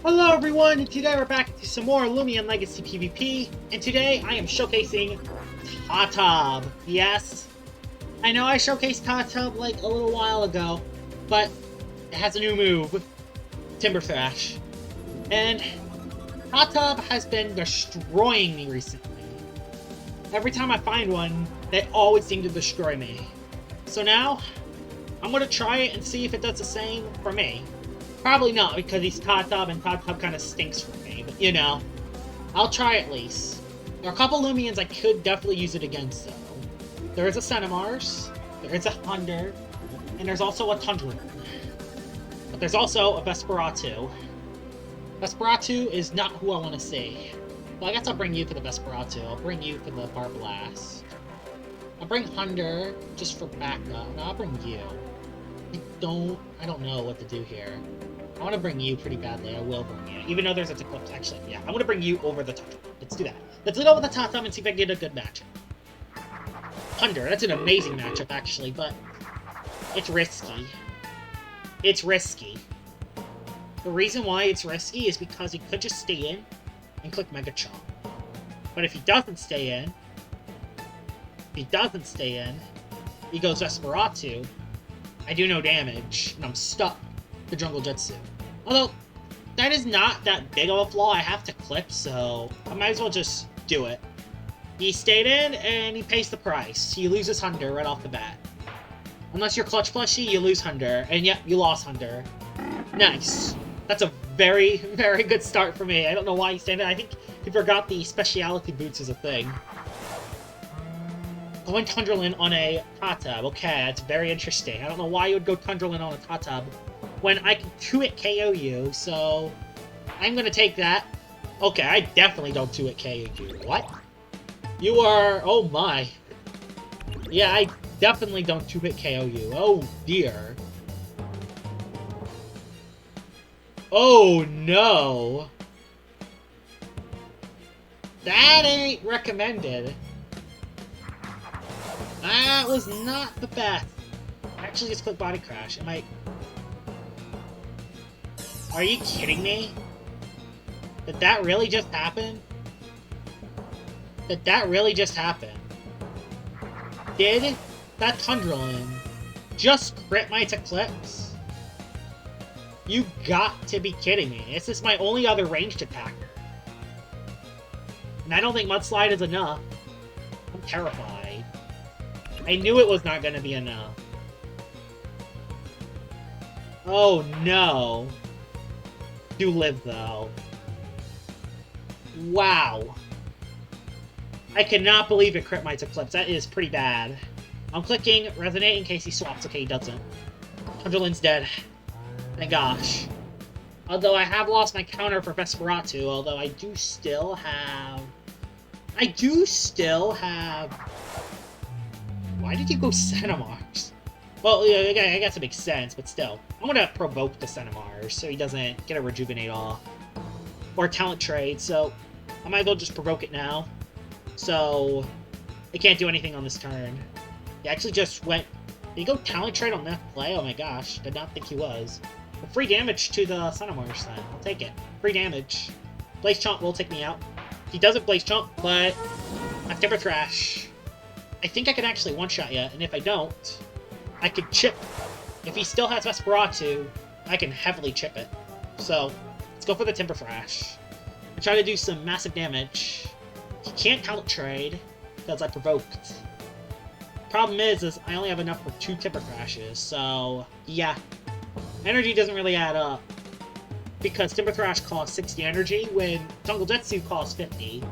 Hello everyone, and today we're back to some more Loomian Legacy PvP, and today I am showcasing Tatatub. Yes, I know I showcased Tatatub like a little while ago, but it has a new move, Timber Thrash. And Tatatub has been destroying me recently. Every time I find one, they always seem to destroy me. So now, I'm going to try it and see if it does the same for me. Probably not, because he's Tatatub, and Tatatub kind of stinks for me, but you know, I'll try at least. There are a couple Loomians I could definitely use it against, though. There is a Cinemars, there is a Thunder, and there's also a Tundra. But there's also a Vesperatu. Vesperatu is not who I want to see. Well, I guess I'll bring you for the Vesperatu. I'll bring you for the Barblast. I'll bring Thunder just for backup, and I'll bring you. I don't know what to do here. I want to bring you pretty badly. I will bring you. Even though there's a Eclipse, actually. Yeah, I'm going to bring you over the Tatatub. Let's do that. Let's lead over the Tatatub and see if I can get a good matchup. Thunder, that's an amazing matchup, actually, but it's risky. It's risky. The reason why it's risky is because he could just stay in and click Mega Chomp. But if he doesn't stay in, he goes Vesperatu, I do no damage, and I'm stuck to Jungle Jutsu. Although, that is not that big of a flaw. I have to clip, so I might as well just do it. He stayed in, and he pays the price. He loses Thunder right off the bat. Unless you're Clutch Plushie, you lose Thunder, and yep, you lost Thunder. Nice. That's a very, very good start for me. I don't know why he stayed in. I think he forgot the speciality boots is a thing. Going Tundralin on a Tatatub. Okay, that's very interesting. I don't know why you would go Tundralin on a Tatatub when I can 2-hit KO you, so I'm gonna take that. Okay, I definitely don't 2-hit KO you. What? You are... oh my. Yeah, I definitely don't 2-hit KO you. Oh dear. Oh no. That ain't recommended. That was not the best. Actually, just click Body Crash. Am I... Are you kidding me? Did that really just happen? Did that really just happen? Did that Tundralin just crit my Eclipse? You got to be kidding me. This is my only other ranged attacker. And I don't think Mudslide is enough. I'm terrified. I knew it was not going to be enough. Oh no. Do live though. Wow. I cannot believe it crit my Eclipse. That is pretty bad. I'm clicking Resonate in case he swaps. Okay, he doesn't. Tundralin's dead. Thank gosh. Although I have lost my counter for Vesperatu, although I do still have... Why did you go Cinemars? Well, yeah, I guess it makes sense, but still. I'm gonna provoke the Cinemars so he doesn't get a Rejuvenate off. Or Talent Trade, so I might as well just provoke it now. So it can't do anything on this turn. He actually just went... Did he go Talent Trade on that play? Oh my gosh, did not think he was. But free damage to the Cinemars then. I'll take it. Free damage. Blaze Chomp will take me out. He doesn't Blaze Chomp, but I have Timber Thrash. I think I can actually one-shot you, and if I don't, I could chip. If he still has Vesperatu, I can heavily chip it. So, let's go for the Timber Thrash. I try to do some massive damage. He can't Talent Trade, because I provoked. Problem is I only have enough for 2 Timber Thrashes, so yeah. Energy doesn't really add up. Because Timber Thrash costs 60 energy, when Jungle Jutsu costs 50.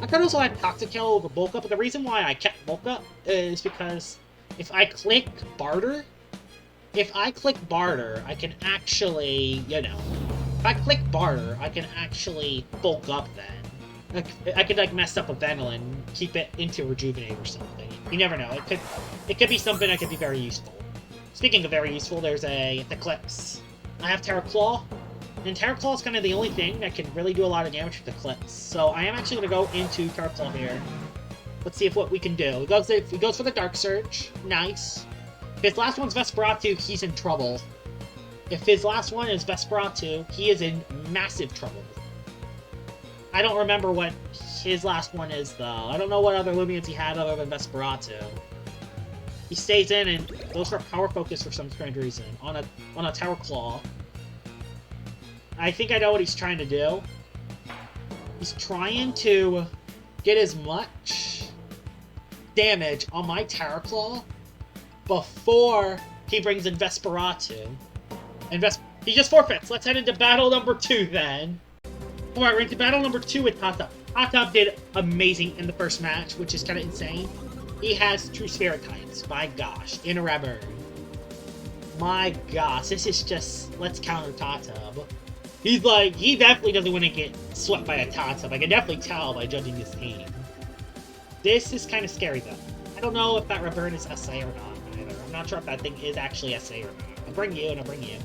I could also add Toxic Kill over Bulk Up, but the reason why I kept Bulk Up is because if I click Barter, I can actually, you know, if I click Barter, I can actually bulk up then. I could like mess up a Venom and keep it into Rejuvenate or something. You never know. It could be something that could be very useful. Speaking of very useful, there's a Eclipse. I have Terra Claw. And Terra Claw is kind of the only thing that can really do a lot of damage with Eclipse. So I am actually going to go into Terra Claw here. Let's see what we can do. He goes for the Dark Surge. Nice. If his last one's Vesperatu, he's in trouble. If his last one is Vesperatu, he is in massive trouble. I don't remember what his last one is, though. I don't know what other Loomians he had other than Vesperatu. He stays in and goes for Power Focus for some strange reason on a Tower Claw. I think I know what he's trying to do. He's trying to get as much damage on my Tower Claw before he brings in Vesperatu. And he just forfeits. Let's head into battle number 2 then. Alright, we're into battle number 2 with Tatatub. Tatatub did amazing in the first match, which is kind of insane. He has True Spirit types. My gosh. In a Reburn. My gosh. This is just... Let's counter Tatatub. He's like... He definitely doesn't want to get swept by a Tatatub. I can definitely tell by judging his team. This is kind of scary, though. I don't know if that Reburn is SA or not, either. I'm not sure if that thing is actually SA or not. I'll bring you, and I'll bring you.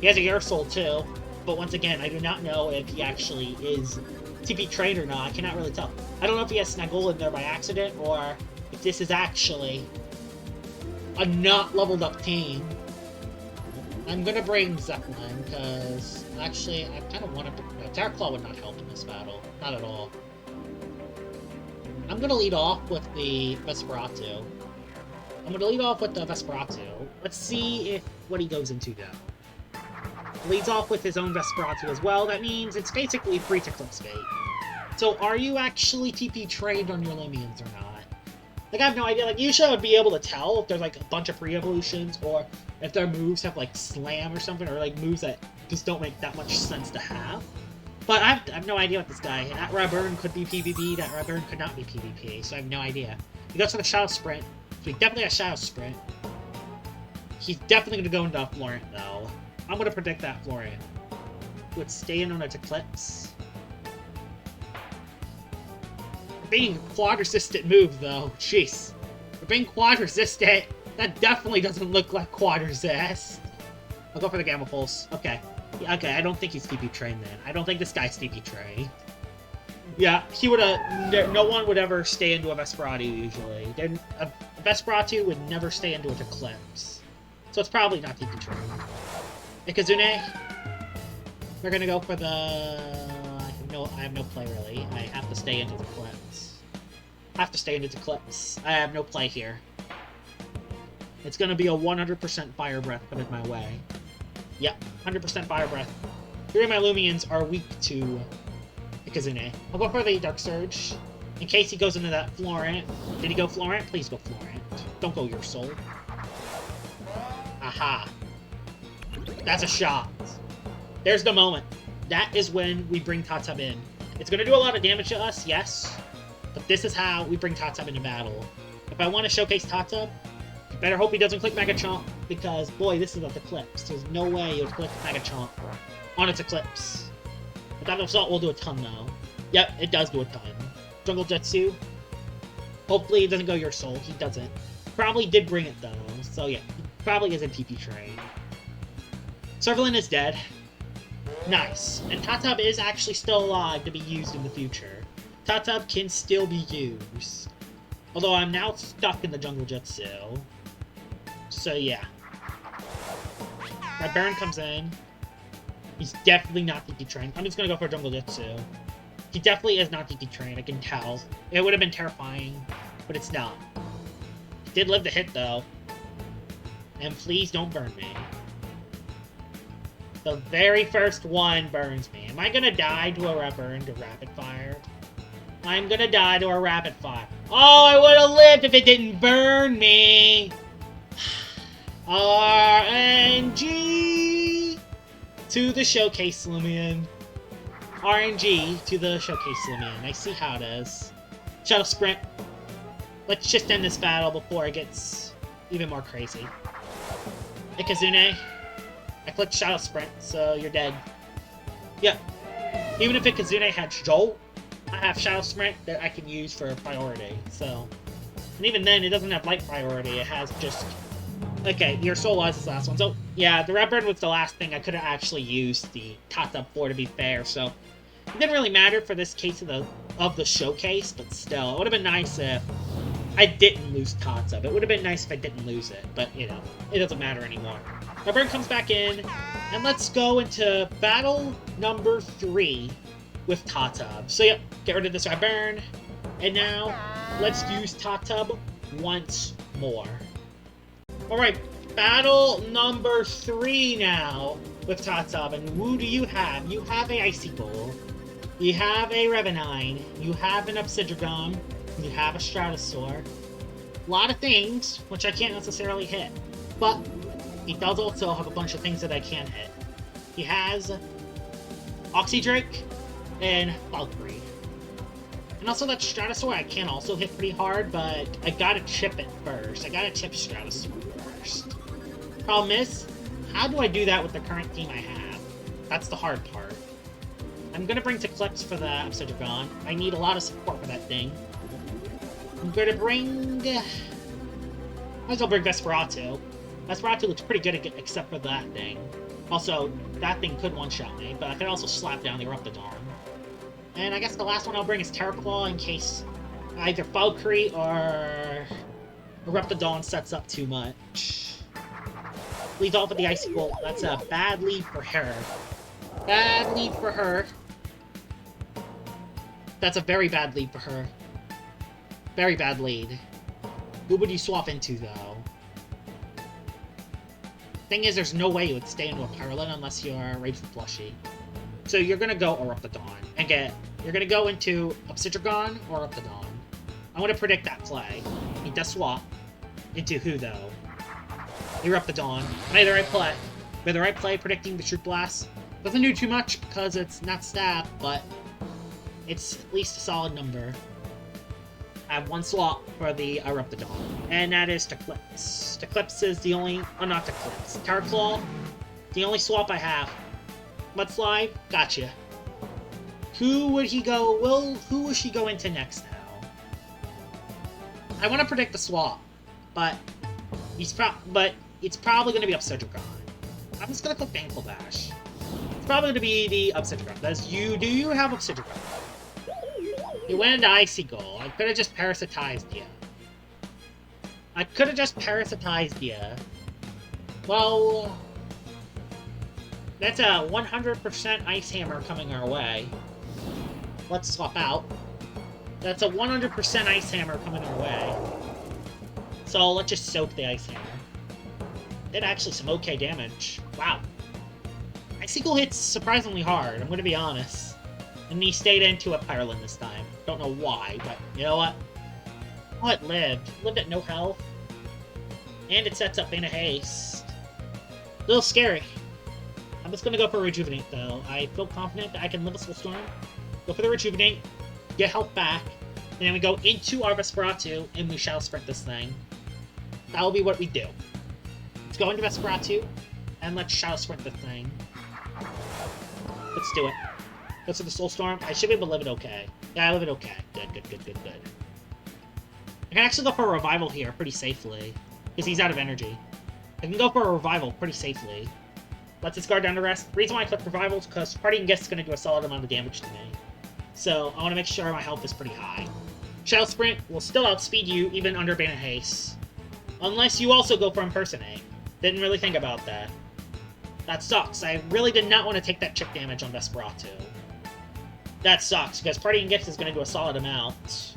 He has a Air Soul, too. But once again, I do not know if he actually is TP trained or not. I cannot really tell. I don't know if he has Snaggle in there by accident, or if this is actually a not leveled up team. I'm gonna bring Zeppelin, because actually, I kind of want to... Terra Claw would not help in this battle. Not at all. I'm gonna lead off with the Vesperatu. Let's see what he goes into, though. Leads off with his own Vesperatu as well. That means it's basically free to Clip Bait. So, are you actually TP trained on your Loomians or not? Like, I have no idea. Like, usually I would be able to tell if there's, like, a bunch of free evolutions, or if their moves have, like, Slam or something, or, like, moves that just don't make that much sense to have. But I have no idea what this guy... That Reburn could be PvP, that Reburn could not be PvP, so I have no idea. He goes for the Shadow Sprint, so he definitely has Shadow Sprint. He's definitely going to go into Florent, though. I'm going to predict that Florent would stay in on its Eclipse. Being quad-resistant move, though. Jeez. For being quad-resistant, that definitely doesn't look like quad-resist. I'll go for the Gamma Pulse. Okay. Okay, I don't think he's TP trained then. I don't think this guy's TP trained. Yeah, he would have... No one would ever stay into a Vesperatu, usually. A Vesperatu would never stay into an Eclipse. So it's probably not TP trained. Ikazune, we're gonna go for the... I have no play, really. I have to stay into the Eclipse. I have no play here. It's gonna be a 100% Fire Breath coming my way. Yep, 100% Fire Breath. 3 of my Loomians are weak to Ikazune. I'll go for the Dark Surge. In case he goes into that Florent. Did he go Florent? Please go Florent. Don't go Your Soul. Aha. That's a shot. There's the moment. That is when we bring Tatatub in. It's going to do a lot of damage to us, yes. But this is how we bring Tatatub into battle. If I want to showcase Tatatub, you better hope he doesn't click Mega Chomp. Because, boy, this is an Eclipse. There's no way he'll click Mega Chomp on its Eclipse. But that Assault will do a ton, though. Yep, it does do a ton. Jungle Jutsu. Hopefully it doesn't go Your Soul. He doesn't. Probably did bring it, though. So, yeah. He probably isn't TP trained. Servalin is dead. Nice. And Tatatub is actually still alive to be used in the future. Tatatub can still be used. Although I'm now stuck in the Jungle Jutsu. So yeah. My Baron comes in. He's definitely not TP trained. I'm just gonna go for Jungle Jutsu. He definitely is not TP trained, I can tell. It would have been terrifying, but it's not. He did live the hit though. And please don't burn me. The very first one burns me. Am I gonna die to a Reburn to Rapid Fire? I'm gonna die to a Rapid Fire. Oh, I would have lived if it didn't burn me! RNG to the Showcase Loomian. RNG to the Showcase Loomian. I see how it is. Shadow Sprint. Let's just end this battle before it gets even more crazy. Ikazune. I clicked Shadow Sprint, so you're dead. Yeah. Even if Ikazune had Jolt, I have Shadow Sprint that I can use for priority, so... And even then, it doesn't have light priority, it has just... Okay, Your Soul was this last one, so... Yeah, the Reburn was the last thing I could have actually used the Tatatub for, to be fair, so... It didn't really matter for this case of the showcase, but still, it would have been nice if I didn't lose Tatatub. It would have been nice if I didn't lose it, but, you know, it doesn't matter anymore. Reburn comes back in, And let's go into battle number 3 with Tatatub. So yep, get rid of this burn. And now, let's use Tatatub once more. Alright, battle number 3 now with Tatatub. And who do you have? You have a Icicle. You have a Revenine. You have an Obsidian. You have a Stratosaur. A lot of things, which I can't necessarily hit. But he does also have a bunch of things that I can hit. He has Oxydrake and Valkyrie. And also that Stratosaur I can also hit pretty hard, but I gotta chip it first. I gotta chip Stratosaur first. Problem is, how do I do that with the current team I have? That's the hard part. I'm gonna bring Eclipse for the Obsidian. I need a lot of support for that thing. I'm gonna bring... might as well bring Vesperatu. Vesperatu looks pretty good except for that thing. Also, that thing could one-shot me, but I could also slap down the Eruptodon. And I guess the last one I'll bring is Terraclaw in case either Valkyrie or Eruptodon sets up too much. Leads off with the Icicle. That's a bad lead for her. Bad lead for her. That's a very bad lead for her. Very bad lead. Who would you swap into, though? Thing is, there's no way you would stay into a Pyrolin unless you're Rageful Plushie. So you're gonna go Eruptodon and you're gonna go into Obsidian or Eruptodon. I'm gonna predict that play. He does swap. Into who, though? Eruptodon. Made the right play. Made the right play predicting the Shoot Blast. Doesn't do too much because it's not stab, but it's at least a solid number. I have one swap for the Eruptodon, and that is Eclipse. Eclipse is the only... oh, not Eclipse. Terraclaw, the only swap I have. Mudslide, gotcha. Who would he go... who will she go into next now? I want to predict the swap, but it's probably going to be Obsidian. I'm just going to click Ankle Dash. It's probably going to be the Obsidian. Do you have Obsidian? You went into Icicle. I could have just parasitized you. Well, that's a 100% Ice Hammer coming our way. Let's swap out. That's a 100% Ice Hammer coming our way. So let's just soak the Ice Hammer. Did actually some okay damage. Wow. Icicle hits surprisingly hard, I'm gonna be honest. And he stayed into a Pyrolin this time. Don't know why, but you know what? Oh, it lived. Lived at no health. And it sets up in a haste. A little scary. I'm just gonna go for Rejuvenate, though. I feel confident that I can live a Soulstorm. Go for the Rejuvenate, get health back, and then we go into our Vesperatu, and we Shadow Sprint this thing. That'll be what we do. Let's go into Vesperatu, and let's Shadow Sprint this thing. Let's do it. Go to the Soulstorm. I should be able to live it okay. Yeah, I live it okay. Good. I can actually go for a Revival here pretty safely, because he's out of energy. I can go for a Revival pretty safely. Let's discard down to rest. The reason why I click Revival is because Parting Gift is going to do a solid amount of damage to me. So I want to make sure my health is pretty high. Shadow Sprint will still outspeed you even under Bane of Haste. Unless you also go for Impersonate. Didn't really think about that. That sucks. I really did not want to take that chip damage on Vesperatu. That sucks, because Parting Gift is going to do a solid amount.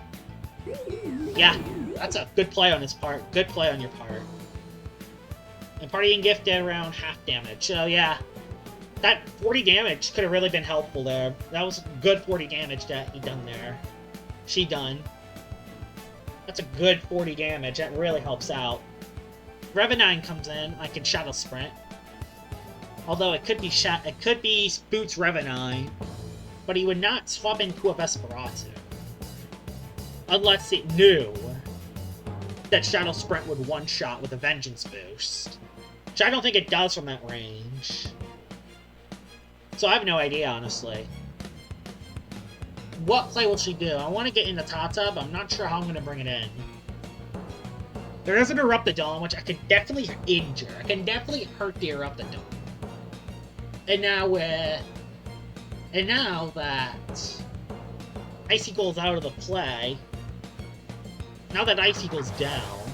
Yeah, that's a good play on his part. Good play on your part. And Parting Gift did around half damage, so yeah. That 40 damage could have really been helpful there. That was good 40 damage that he done there. She done. That's a good 40 damage. That really helps out. Revenine comes in. I can Shadow Sprint. Although it could be Boots Revenine. But he would not swap into a Vesperatu. Unless it knew that Shadow Sprint would one-shot with a Vengeance boost. Which I don't think it does from that range. So I have no idea, honestly. What play will she do? I want to get into Tatatub, but I'm not sure how I'm going to bring it in. There is an Eruptodon, which I can definitely injure. I can definitely hurt the Eruptodon. And now that Icicle's out of the play, now that Icicle's down,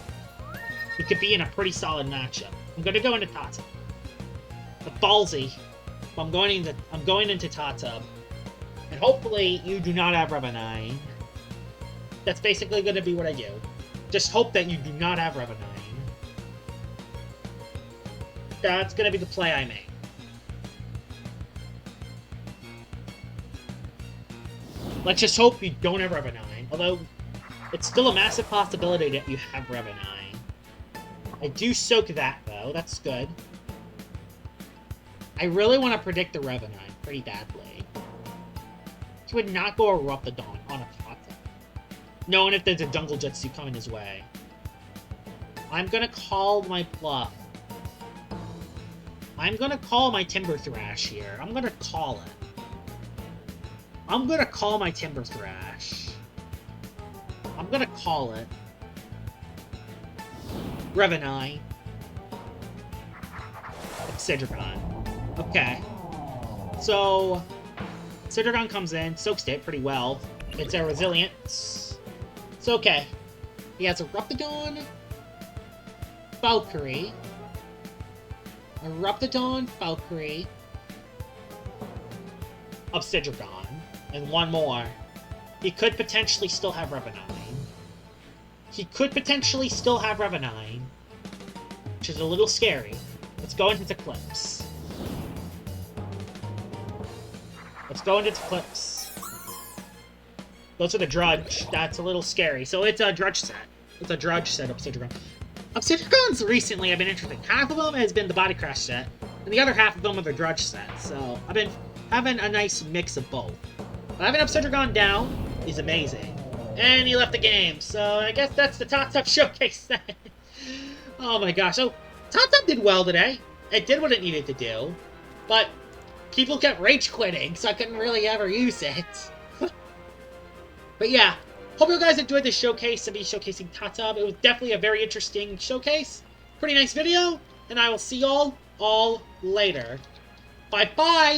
we could be in a pretty solid matchup. I'm going to go into Tatatub. Ballsy. I'm going into Tatatub. And hopefully you do not have Revenine. That's basically going to be what I do. Just hope that you do not have Revenine. That's going to be the play I make. Let's just hope you don't have Revenine. Although, it's still a massive possibility that you have Revenine. I do soak that, though. That's good. I really want to predict the Revenine pretty badly. He would not go Erupt the Dawn on a Tatatub, knowing if there's a Jungle Jutsu coming his way. I'm gonna call my bluff. I'm gonna call my Timber Thrash here. I'm gonna call it. I'm gonna call my Timber Thrash. I'm gonna call it. Revenine. Obsidian. Okay. So, Obsidian comes in, soaks it pretty well. It's a resilience. It's okay. He has a Eruptodon, Valkyrie, Eruptodon, Valkyrie, Obsidian, and one more. He could potentially still have Revenine. He could potentially still have Revenine, which is a little scary. Let's go into Eclipse. Let's go into Eclipse. Go to the Drudge. That's a little scary. So it's a Drudge set. It's a Drudge set, Obsidian. Obsidians recently have been interesting. Half of them has been the Body Crash set, and the other half of them are the Drudge set. So I've been having a nice mix of both. But having Obsidian down is amazing. And he left the game, so I guess that's the Tatatub showcase then. Oh my gosh, so Tatatub did well today. It did what it needed to do, but people kept rage quitting, so I couldn't really ever use it. But yeah, hope you guys enjoyed this showcase of me showcasing Tatatub. It was definitely a very interesting showcase. Pretty nice video, and I will see y'all all later. Bye-bye!